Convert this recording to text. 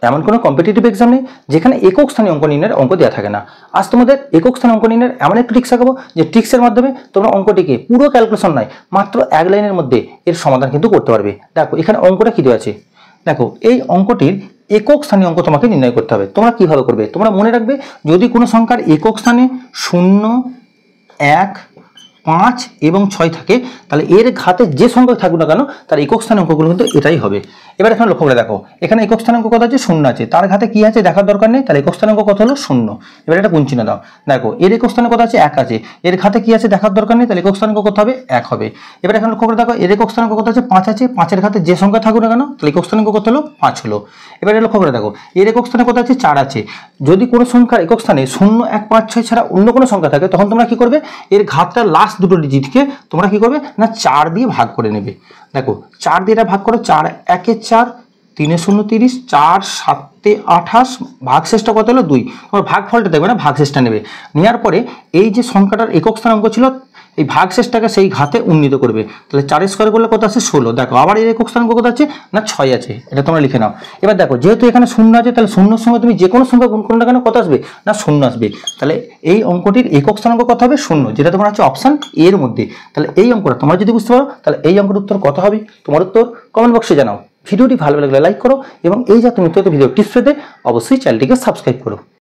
এমন কোনো competitive exam নেই যেখানে একক স্থানীয় অঙ্ক নির্ণয়ের অঙ্ক দেওয়া থাকে না। আজ তোমাদের একক স্থানীয় অঙ্ক নির্ণয়ের এমন একটি ট্রিক্স দেখাবো যে ট্রিক্সের মাধ্যমে তোমরা অঙ্কটিকে পুরো ক্যালকুলেশন নয়, মাত্র এক লাইনের মধ্যে এর সমাধান কিন্তু করতে পারবে। দেখো এখানে অঙ্কটা কি দেওয়া আছে, দেখো এই অঙ্কটির একক স্থানীয় অঙ্ক তোমাকে নির্ণয় করতে হবে। তোমরা কিভাবে করবে, তোমরা মনে রাখবে যদি কোনো সংখ্যার একক স্থানে 0, 1, 5 এবং 6 থাকে, তাহলে এর ঘাতে যে সংখ্যা থাকুক না কেন তার একক স্থানীয় অঙ্কগুলো কিন্তু এটাই হবে। এবার এখানে লক্ষ্য করে দেখো, এখানে একক স্থানাঙ্ক কত আছে, 0 আছে, তার ঘাতে কি আছে দেখার দরকার নেই, তাহলে একক স্থানাঙ্ক কত হলো 0। এবার এটা গুণ চিহ্ন দাও, দেখো এর একক স্থানাঙ্ক কত আছে, 1 আছে, এর ঘাতে কি আছে দেখার দরকার নেই, তাহলে একক স্থানাঙ্ক কত হবে, 1 হবে। এবার এখানে লক্ষ্য করে দেখো এর একক স্থানাঙ্ক কত আছে, 5 আছে, 5 এর ঘাতে যে সংখ্যা থাকুক না কেন তাহলে একক স্থানাঙ্ক কত হলো, 5 হলো। এবার লক্ষ্য করে দেখো এর একক স্থানে কত আছে, 4 আছে, যদি কোনো সংখ্যার একক স্থানে 0, 1, 5, 6 ছাড়া অন্য কোনো সংখ্যা থাকে তখন তোমরা কি করবে, এর ঘাতটা লাস্ট দুটো ডিজিটকে তোমরা কি করবে না 4 দিয়ে ভাগ করে নেবে। দেখো 4 দিয়ে এটা ভাগ করো, 4 1 4, 3 0 30, 4 7 28, ভাগশেষটা কত হলো 2। তোমার ভাগফলটা দেখবে না, ভাগশেষটা নেবে, নেওয়ার পরে এই যে সংখ্যাটার একক স্থানাঙ্ক ছিল এই ভাগশেষটাকে সেই ঘাতে উন্নীত করবে, তাহলে 4 স্কয়ার করলে কত আছে 16। দেখো আবার এর একক স্থানাঙ্ক কত আছে না 6 আছে, এটা তোমরা লিখে নাও। এবার দেখো যেহেতু এখানে 0 আছে তাহলে 0 সঙ্গে তুমি যে কোনো সংখ্যা গুণ করো না কেন কত আসবে না 0 আসবে, তাহলে এই অঙ্কটির একক স্থানাঙ্ক কত হবে 0, যেটা তোমার আছে অপশন এর মধ্যে। তাহলে এই অঙ্কটা তোমরা যদি বুঝতে পারো তাহলে এই অঙ্কের উত্তর কত হবে, তোমার উত্তর কমেন্ট বক্সে জানাও। ভিডিওটি ভালো লাগলে লাইক করো এবং এই জাতীয় নিত্য ভিডিও টিপস পেতে অবশ্যই চ্যানেলটিকে সাবস্ক্রাইব করো।